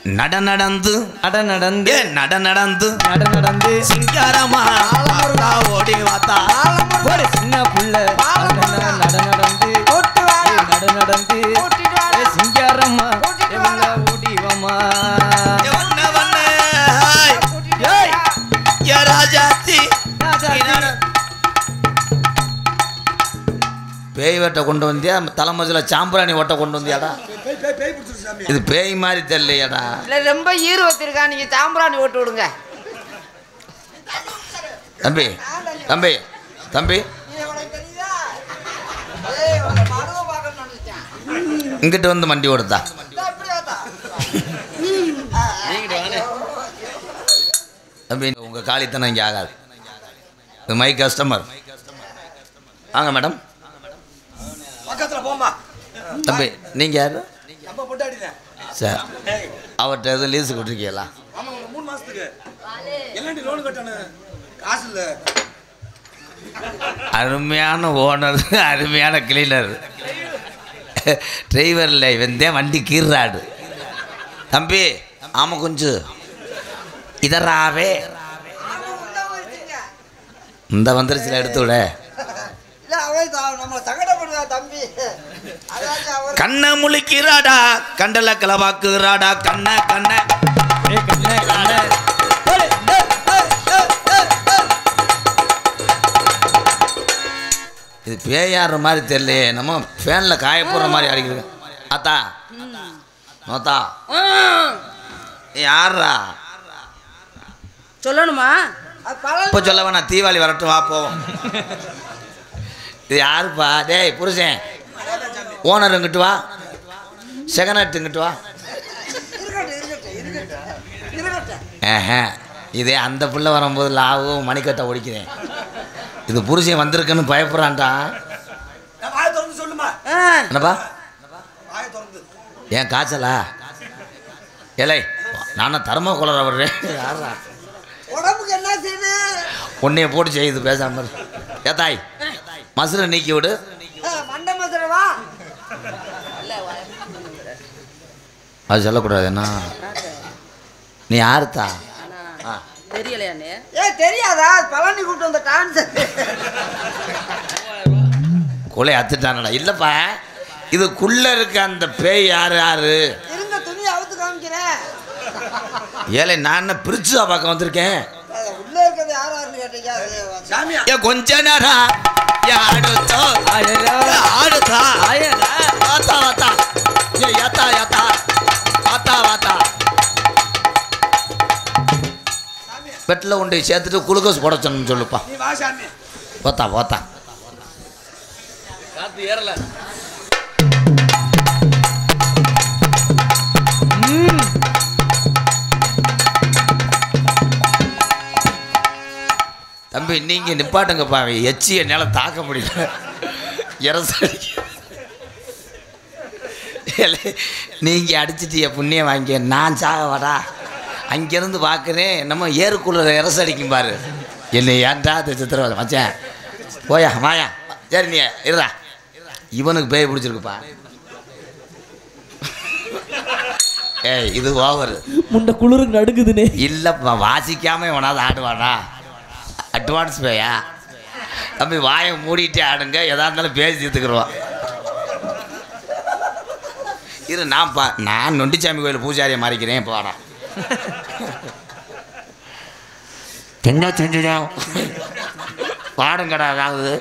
நடந்து சிங்காரமா ஓடி வாத்தா ஒரு சின்ன புள்ள நடந்து சிங்காரம்மா ஓடி வாமா ராஜாத்தி பேய் வெட்ட கொண்டு வந்தியா தலைமதுல சாம்பிராணி ஓட்ட கொண்டு வந்தியாடா இது பேய் மாதிரி தெரியலையாடா இல்ல ரொம்ப ஈர வச்சிருக்கா நீங்க சாம்பிராணி ஓட்டு விடுங்க தம்பி தம்பி தம்பி இங்கிட்ட வந்து மண்டி ஓடுதா தம்பி உங்க காலித்தனம் இங்கே ஆகாது இது மை கஸ்டமர் வாங்க மேடம் பக்கத்துல போமா தம்பி நீங்க யாரு நம்ம பொண்டாடிதான் சார் அவர்கிட்ட எதுவும் லீஸு கொடுத்துருக்கீங்களா ஆமா 3 மாசத்துக்கு எல்லாம் லோன் கட்டணும் காசு இல்ல அருமையான ஓனர் அருமையான கிளீனர் டிரைவரில் வந்தே வண்டி கீறாடு தம்பி ஆமாம் கொஞ்சம் இதராவே இந்த வந்துருச்சுல எடுத்து விட கண்ணை முழிக்கிறாடா கண்டல கிளவாக்குறாடா கண்ண கண்ண இது பேயாடுற மாதிரி தெரியலையே நம்ம ஃபேனில் காய போடுற மாதிரி அடிக்கிறது ஆத்தா நோத்தா யாரா சொல்லணுமா இப்போ சொல்ல வேணாம் தீபாவளி வரட்டும் வா போவோம் இது யாருப்பா டேய் புருஷன் ஓனர் இங்கிட்டு வா செகண்ட் ஹேண்ட் இங்கிட்டு வா இதே அந்த பிள்ளை வரும்போது லாவும் மணிக்கட்டை ஒடிக்கிறேன் இது புருஷன் வந்திருக்குன்னு பயப்படுறான்டா என்னப்பா ஏன் காய்ச்சலா ஏலை நானும் தர்ம குளர வர்றேன் யாரா உடம்புக்கு என்ன செய்யுது உன்னைய போட்டு செய்யுது பேசாம ஏத்தாய் மசுரை நீக்கி விடு மண்டை மசுரவா அது சொல்லக்கூடாது என்ன நீ யாருத்தா தெரியலையானே தெரியாதா பழனி கூப்பிட்டு வந்த டான்ஸ் கொலை அத்துட்டானடா இல்லப்பா இதுக்குள்ள இருக்க அந்த பேய் யாரு யாரு இருங்க துணி அவுத்து காமிக்கிறேன் ஏழை நான் என்ன பிரிச்சுதா பார்க்க வந்திருக்கேன் உள்ள இருக்கிறது யார் யாருன்னு கேட்டீங்க கொஞ்ச நேரம் ஆடுதா வாத்தா வாத்தா யாத்தா யாத்தா வாத்தா வாத்தா பெட்டில் கொண்டு சேர்த்துட்டு குளுக்கோஸ் போட சொன்னு சொல்லுப்பா போத்தா போத்தா ஏறல தம்பி நீங்க நிப்பாட்டுங்கப்பா எச்சி என்னால தாக்க முடியல நீங்க அடிச்சிட்டிய புண்ணியம் வாங்கி நான் சாகவாடா அங்கேருந்து பார்க்குறேன் நம்ம ஏறுக்குள்ள இரசு அடிக்கும் பாரு என்னை ஏன்டா சித்திரவதை மச்சான் போயா மாயா சரி நீ இருடா இவனுக்கு பேய் பிடிச்சிருக்குப்பா ஏய் இது ஓவர் முண்ட குளிருக்கு நடுக்குதுனே இல்லைப்பா வாசிக்காமல் இவனாவது ஆடுவானா அட்வான்ஸ் பேயா தம்பி வாயை மூடிட்டே ஆடுங்க எதா இருந்தாலும் பேசி தீர்த்துக்குருவான் இரு நான் நொண்டிச்சாமி கோயில் பூஜாரியை மாறிக்கிறேன் இப்போ வாடா என்ன செஞ்சுடா பாடுங்கடா அதாவது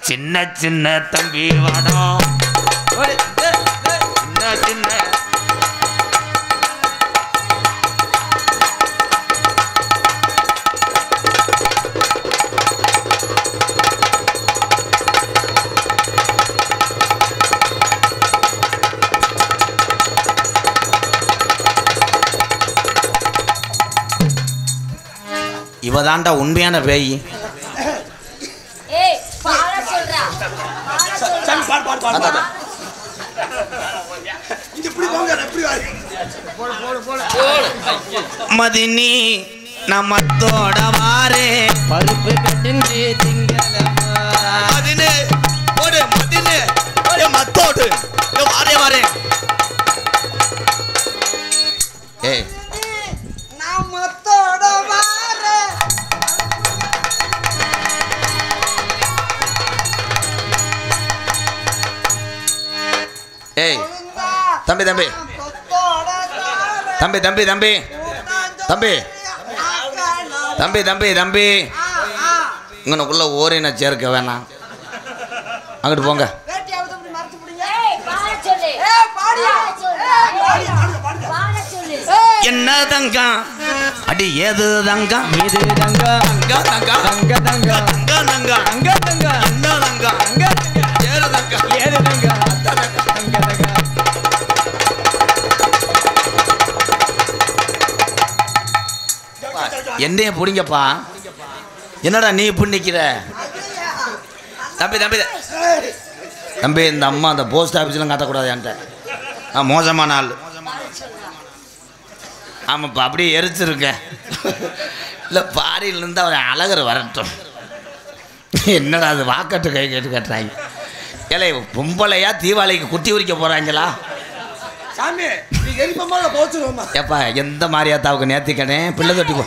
சின்ன சின்ன தம்பி வாடா சின்ன சின்ன இவதாண்டா உண்மையான பேய் மதினி நம்மத்தோட வாரே பருப்பு கட்டின்றி திங்களமா மதினி போடு மதினி மத்தோடு வாரே வாரே ஏய் நான் மொத்தோட வாரேன். ஏய் தம்பி தம்பி தம்பி தம்பி தம்பி தம்பி தம்பி தம்பி தம்பி இங்கனுக்குள்ள ஓரின சேர்க்க வேணாம், அங்கிட்டு போங்க. என்ன தங்கம் அடி ஏது தங்கம் இது தங்க தங்க தங்கம் தங்க தங்க தங்க தங்கம் தங்க தங்க என்ன தங்கம் தங்க தங்க ஏது தங்கம் ஏது தங்க தங்க தங்க என்னைய பிடிங்கப்பா. என்னடா நீ இப்படி நிற்கிற? தம்பி தம்பி தம்பி இந்த அம்மா அந்த போஸ்ட் ஆஃபீஸ்லாம் காட்டக்கூடாது என்கிட்ட. நான் மோசமான ஆள். ஆமாப்பா அப்படியே எரிச்சிருக்கேன். இல்லை பாரியிலேருந்து அவன் அழகர் வரட்டும். என்னடா அது வாக்கட்டு கை கேட்டு கட்டுறாங்க. ஏலே பொம்பளையா தீபாவளிக்கு குட்டி உரிக்க போகிறாங்களா? சாமி நீ எரிப்பமா போச்சுருவோமா? ஏப்பா எந்த மாரியாத்தாவுக்கு நேர்த்திக்கனே பிள்ளை தொட்டி போ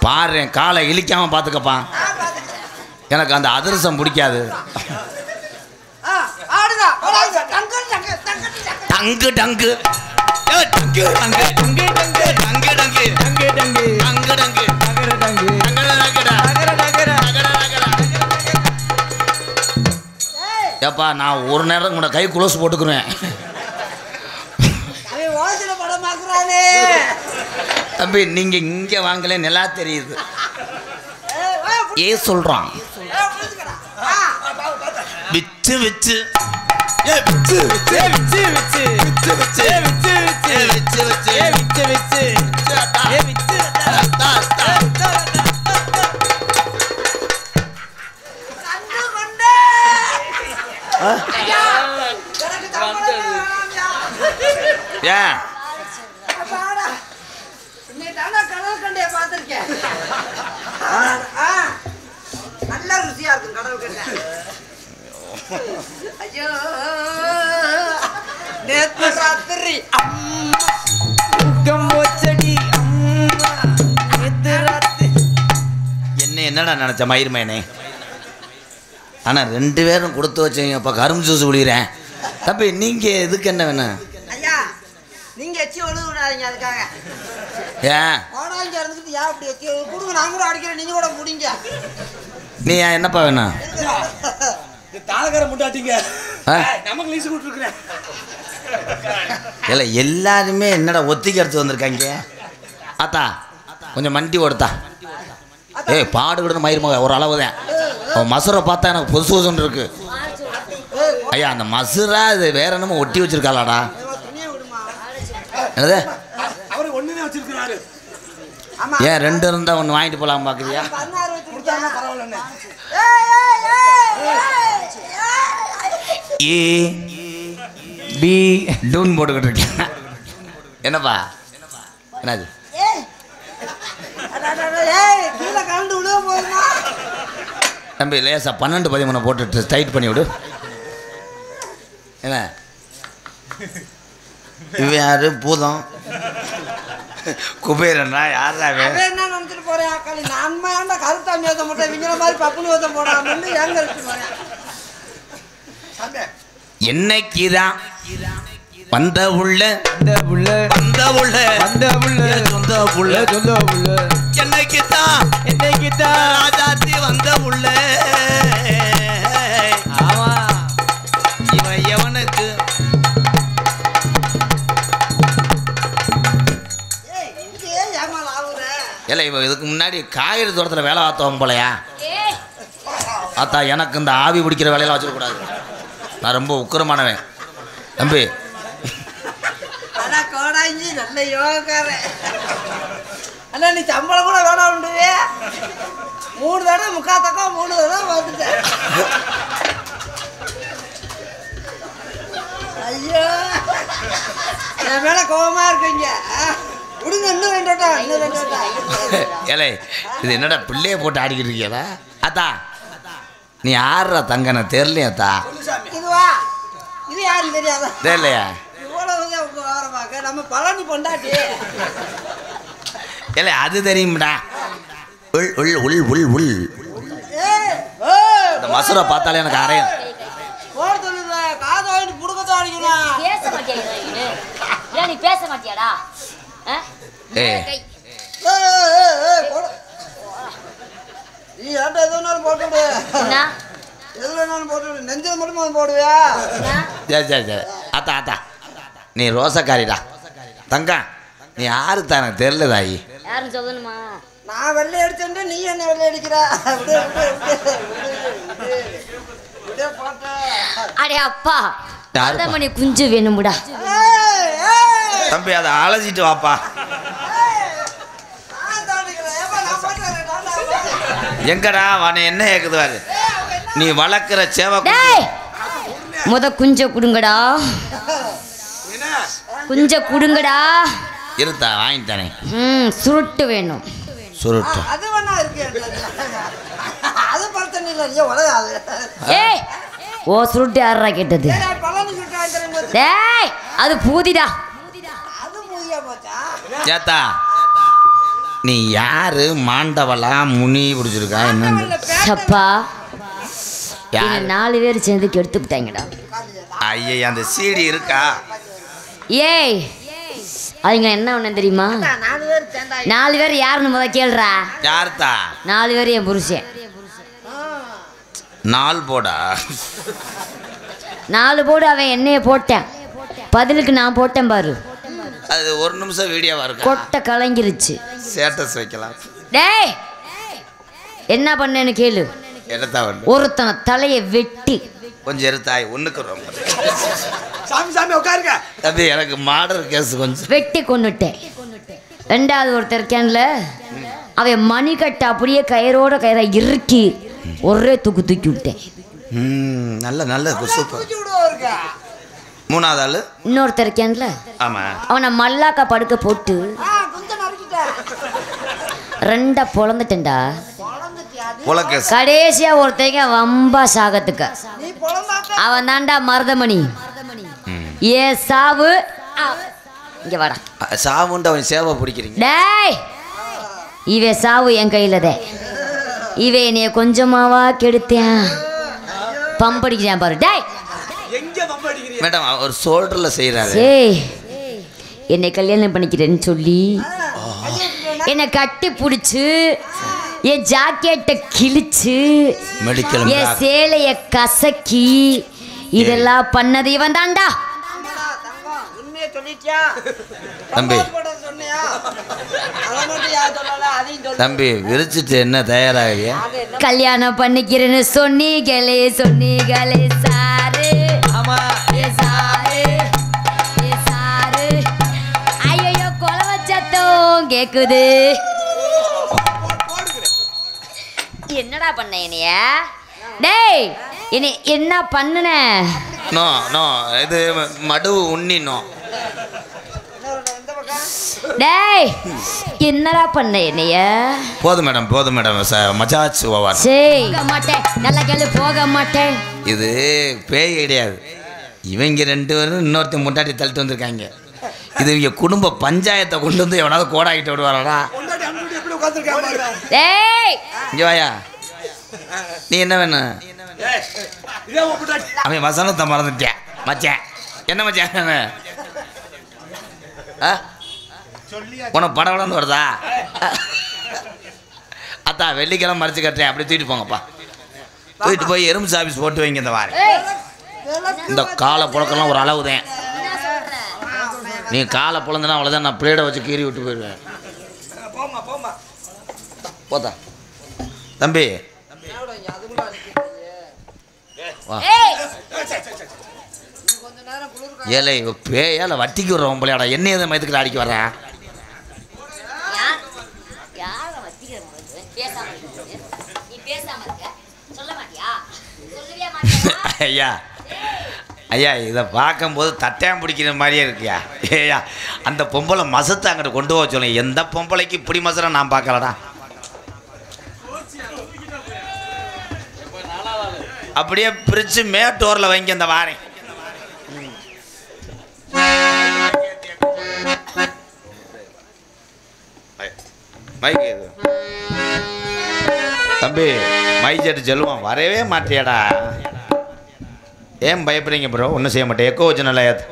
பாடுறேன். காலை இழிக்காமல் பார்த்துக்கப்பா. எனக்கு அந்த அதிரசம் பிடிக்காது. டங்கு டங்கு டங்கு டங்கு டங்கு டங்கு டங்கு டங்கு டங்கு டங்கு டங்கு டங்கு நகர டங்கு நகர நகர நகர நகர ஏப்பா நான் ஒரு நேரம் கூட கை குளோஸ் போட்டுக்குருவேன். தம்பி நீங்க இங்க வாங்கல நல்லா தெரியுது. ஏ சொல்றான் விச்சு விச்சு விச்சு விச்சு விச்சு விச்சு விச்சு விச்சு விச்சு விச்சு விச்சு விச்சு விச்சு விச்சு ஏ விச்சு ஏன் நல்ல ருசியா இருக்கும் கடவுள் கண்ட. ஐயோ நேத்து ராத்திரி கம்போச்சடி அம்மா நேத்து ராத்திரி என்னடா நினச்ச மயிர்மேனே. ஆனால் 2 பேரும் கொடுத்து வச்சீங்க. இப்போ கரும்பு ஜூஸ் குடிக்கிறேன். தம்பி நீங்கள் இதுக்கு என்ன வேணும்? ஐயா நீங்க எச்சி ஒழுது விடாதீங்க. அதுக்காக ஏன் ஓடாங்க இருந்துட்டு ஏன் அப்படி எச்சி கொடுங்க. நான் கூட அடிக்கிறேன், நீங்க கூட முடிங்க. நீ ஏன் என்னப்பா வேணும்? தாளக்கார முட்டாட்டிங்க ஆ? நமக்கு லீஸ் கொடுத்துருக்குறேன். இல்லை எல்லாருமே என்னடா ஒத்திக்கு எடுத்து வந்திருக்காங்க. ஆத்தா கொஞ்சம் மண்டி ஓடுத்தா. ஏய் பாடுகிடுன்னு மயிர் மக ஒரு அளவு தான். அவன் மசுரை பார்த்தா எனக்கு பொசு பொசுன்னு இருக்கு. ஐயா அந்த மசுரா இது வேற என்னமோ ஒட்டி வச்சிருக்காளாடா. என்னது அவரு ஒண்ணுமே வச்சிருக்கிறாரு. ஆமா ஏன் 2 இருந்தா ஒன்று வாங்கிட்டு போகலாம் பார்க்குறியா? 16 வச்சிருக்காங்க. பரவாயில்லண்ணே. ஏ பி டூன் போட்டுக்கிட்டு இருக்கேன். என்னப்பா என்னது? கீழே கலந்து விடுவ போதுமா? தம்பி லேசா 12 13 போட்டுட்டு டைட் பண்ணி விடு. என்ன இவன் யாரு? பூதம் குபேரனா யாரா? அவன் என்ன நினைச்சிட்டு போறேன்? அக்காளி நான் ஏன்டா கருத்தாமி ஓத்த மாட்டேன், இவங்கள மாதிரி பப்புனு ஓத்த போடாமன்னு ஏங்க இருக்கு போறேன். என்னைக்குதான் வந்த உள்ள அந்த புள்ள வந்த உள்ள அந்த புள்ள சொந்த புள்ள சொல்ல புள்ள என்னைக்குதான் என்னைக்குதான் ராஜாத்தி வந்த உள்ள. ஆமா இவன் எவனுக்கு இங்கே ஏமால ஆகுற. இல்லை இவன் இதுக்கு முன்னாடி காய்கறி தோட்டத்தில் வேலை பார்த்தவன் போலையா? ஆத்தா எனக்கு இந்த ஆவி பிடிக்கிற வேலையெல்லாம் வச்சுக்கூடாது. நான் ரொம்ப உக்கிரமானவன் தம்பி. அண்ணா கோடாஞ்சி நல்ல யோகாரன். அண்ணா நீ சம்பளம் கூட வேணாம் உண்டுவே. 3 தடவை முக்காத்தக்கா 3 தடவை பார்த்துட்டேன். ஐயோ என் மேல கோபமா இருக்கீங்க. விடுங்க, இன்னும் 2 வட்டம், இன்னும் 2 வட்டம். ஏலே இது என்னடா பிள்ளைய போட்டு ஆடிக்கிட்டு இருக்கியடா? அத்தா நீ ஆடுற தங்கன தெரியலையாத்தா? இதுவா? இது யாருன்னு தெரியாதா? தெரியலையா? இவ்வளவு பார்க்க நம்ம பழனி பொண்டாட்டி. இல்லை அது தெரியும்டா. உள் உள் உள் உள் உள் ஏய் ஏய் இந்த மசுரை பார்த்தாலே எனக்கு அரையும். போட சொல்லுங்க, காதை வாங்கிட்டு புடுக்கத்தான் அடிக்கணும். பேச மாட்டியா ஏன் நீ பேச மாட்டியாடா? ஏய் போட. நீ ஏன்டா எது வேணாலும் போட்டு விடு. என்ன எது வேணாலும் போட்டு விடு. நெஞ்சில் மட்டும் வந்து போடுவியா? சரி சரி சரி. ஆத்தா ஆத்தா நீ ரோசக்காரிடா. தங்கா நீ யாரு தான் எனக்கு தெரியல தாயி. யாரும் சொல்லணுமா? நான் வெள்ளை அடிச்சேன்ட்டு நீ என்ன வெள்ளை அடிக்கிற? விடு, விடு, விடு, விடு, விடு, போட்ட. அடே அப்பா, யாருப்பா? மணி குஞ்சு வேணுமுடா. ஏய், ஏய், தம்பி அதை அழைச்சிட்டு வாப்பா. ஏய், நான் தாண்டிக்கிறேன். ஏப்பா, நான் போட்டுறேன், நான் தாண்டிக்கிறேன். எங்கடா அவனை என்ன ஏக்குது பாரு. நீ வளர்க்குற சேவை டேய் முத குஞ்ச குடுங்கடா. குஞ்ச குடுங்கடா. இருத்தா வாங்கிட்டானே. சுருட்டு வேணும். சுருட்டு அது வேணா இருக்கு என்கிட்ட. அது பிரச்சனை இல்லை, நீ உலகாது. ஏய் ஓ சுருட்டு யாரா கேட்டது? ஏய், பழனி சுட்டு வாங்கிக்கிறேன். டேய் அது பூதிடா. அது மூதியா போச்சா? சேத்தா நீ யாரு? மாண்டவளா முனி பிடிச்சிருக்கா என்னன்னு? அப்பா யாரு? 4 பேர் சேர்ந்து கெடுத்து விட்டாங்கடா. ஐயே அந்த சீடி இருக்கா? ஏய் அவங்க என்ன ஒண்ணு தெரியுமா? 4 பேர் சேர்ந்தா 4 பேர் யாருன்னு முத கேள்றா. யாருத்தா? 4 பேர் என் புருஷன். 4 போடா. 4 போடு அவன் என்னைய போட்டேன். பதிலுக்கு நான் போட்டேன் பாரு. அது 1 நிமிஷம் வீடியோவா இருக்கா? கொட்டை கலங்கிருச்சு. ஸ்டேட்டஸ் வைக்கலாம். டேய் என்ன பண்ணேன்னு கேளு. எடுத்தா வந்து ஒருத்தனை தலையை வெட்டி கொஞ்சம் எடுத்தாய் ஒண்ணுக்கு ரொம்ப. சாமி சாமி உட்காருங்க. தம்பி எனக்கு மாடர் கேஸ் கொஞ்சம் வெட்டி கொன்னுட்டேன். 2வது ஒருத்தர் இருக்கான்ல அவன் மணிக்கட்டை அப்படியே கயிறோட கயிறை இறுக்கி ஒரே தூக்கி விட்டேன். நல்ல நல்ல சூப்பர். தூக்கி விடுவாருக்கா? 3வது ஆளு இன்னொருத்தர் இருக்கான்ல ஆமா அவனை மல்லாக்கா படுக்க போட்டு கொஞ்சம் நறுக்கிட்டேன். 2 பொழந்துட்டேன்டா. கொலை கேஸ். கடைசியா ஒருத்தங்க வம்பா சாகத்துக்க நீ பொழந்தாக்க அவன் தாண்டா மருதமணி. ஏ சாவு இங்க வாடா. சாவுண்டு அவன் சேவை பிடிக்கிறீங்க. டேய் இவே சாவு என் கையிலதே. இவே என்னைய கொஞ்சமாவா கெடுத்தேன். பம்படிக்கிறேன் பாரு. டேய் எங்க பம்பு அடிக்கிறீங்க? மேடம் அவர் சோல்டர்ல செய்யறாரு. ஏய் என்னை கல்யாணம் பண்ணிக்கிறேன்னு சொல்லி என்னை கட்டி பிடிச்சு என் ஜாக்கெட்டை கிழிச்சு மெடிக்கல் என் சேலைய கசக்கி இதெல்லாம் பண்ணது இவன் தாண்டா. உண்மையை சொல்லிட்டியா? தம்பி சொன்னியா? அதை மட்டும் யார் சொல்லல, அதையும் சொல்லு. தம்பி விரிச்சிட்டு என்ன தயாராகியா? கல்யாணம் பண்ணிக்கிறேன்னு சொன்னீங்களே சொன்னீங்களே சாரு. ஆமா ஏ சாரு ஏ சாரு. ஐயோ கொலை வச்சத்தோம் கேக்குது. என்னடா பண்ண என்னைய? டேய் என்னை என்ன பண்ணுன? நோ நோ இது மடு உண்ணினோ. டேய் என்னடா பண்ண என்னைய? போதும் மேடம் மஜாச் ஓவர். சரி போக மாட்டேன். நல்லா கேளு போக மாட்டேன். இது பேய் கிடையாது. இவங்க 2 பேரும் இன்னொருத்தன் முன்னாடி தள்ளிட்டு வந்திருக்காங்க. இது இவங்க குடும்ப பஞ்சாயத்தை கொண்டு வந்து எவனாவது கோடாகிட்டு விடுவாரா? பொண்டாட்டி அனுப்பிட்டு எப்படி உட்கார்ந்திருக்காங்க? டேய் இங்க வாயா. நீ என்ன வேணும்? ஏய், இதே உன் பொண்டாட்டி. அவன் வசனத்தை மறந்துட்டேன் மச்சான். என்ன மச்சான் வேணும்? உனக்கு படம்னு வருதா? அத்தா வெள்ளிக்கிழமை மறைச்சு கட்டுறேன். அப்படி தூக்கிட்டு போங்கப்பா. தூக்கிட்டு போய் எறும்பு சாப்பிஸ் போட்டு வைங்க. இந்த வாரம் இந்த காலை புழக்கெல்லாம் ஒரு அளவு தான். நீ காலை புழந்தனா அவ்வளோதான். நான் பிளேடை வச்சு கீறி விட்டு போயிடுவேன். போமா போமா. போதா தம்பி வா. ஏழை பேயால வட்டிக்கு விடுறவன் பிள்ளையாடா. என்ன எதை மயத்துக்கிட்ட அடிக்க வர்றேன்? ஐயா ஐயா இதை பார்க்கும்போது தட்டையம் பிடிக்கிற மாதிரியே இருக்கியா? ஏயா அந்த பொம்பளை மசத்தை அங்கிட்ட கொண்டு போக சொல்லுங்க. எந்த பொம்பளைக்கு இப்படி மசரை நான் பார்க்கலடா. அப்படியே பிரித்து மேட்டோரில் வைங்க. இந்த வாரேன் மைக்கு தம்பி மைச்சட்டு சொல்லுவான் வரவே மாட்டியாடா. ஏன் பயப்படுறீங்க ப்ரோ? ஒன்றும் செய்ய மாட்டேன். எக்கோ வச்சு நல்லா ஏத்து.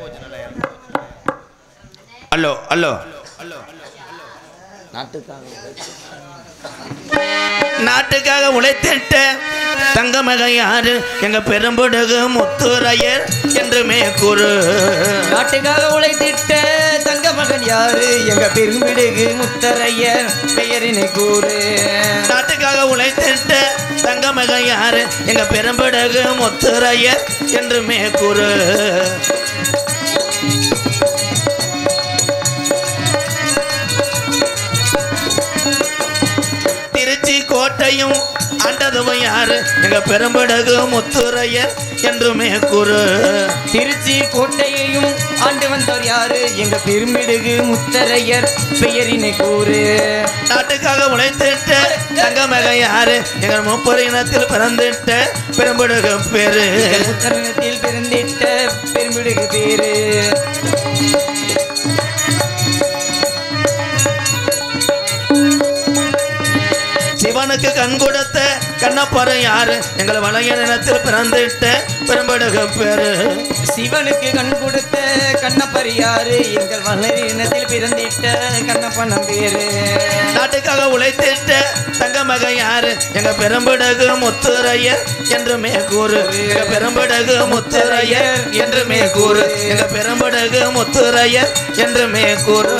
ஹலோ ஹலோ நாட்டுக்காக உழைத்திட்ட தங்க மகன் யாரு? எங்க பெரும்படுகு முத்துரையர் என்றுமே கூறு. நாட்டுக்காக உழைத்திட்ட தங்க மகன் யாரு? எங்க பெரும்பிடுகு முத்தரையர் பெயரினை கூறு. நாட்டுக்காக உழைத்திட்ட தங்க மகன் யாரு? எங்க பெரும்படுகு முத்துரையர் என்றுமே கூறு. திருச்சி கோட்டையும் ஆண்டதும் யாரு? எங்க பெரும்படுகு முத்துரையர் என்றுமே கூறு. திருச்சி கோட்டையையும் ஆண்டு வந்தவர் யாரு? எங்க பெரும்பிடுகு முத்தரையர் பெயரினை கூறு. நாட்டுக்காக உழைத்திட்ட தங்க மகன் யாரு? எங்கள் முப்பது இனத்தில் பிறந்திட்ட பெரும்படுகு பேரு. முத்தரினத்தில் பிறந்திட்ட பெரும்பிடுகு பேரு. சிவனுக்கு கண் கொடுத்த கண்ணப்பரம் யாரு? எங்கள் வளைய நிலத்தில் பிறந்திட்ட பெரும்படுகு பேரு. சிவனுக்கு கண் கொடுத்த கண்ணப்பர் யாரு? எங்கள் வளரினத்தில் பிறந்திட்ட கண்ணப்பண்ணம் பேரு. நாட்டுக்காக உழைத்திட்ட தங்க மகன் யாரு? எங்க பெரும்படுகு முத்துரையர் என்றுமே கூறு. எங்க பெரும்படுகு முத்துரையர் என்றுமே கூறு. எங்க பெரும்படுகு முத்துரையர் என்றுமே கூறு.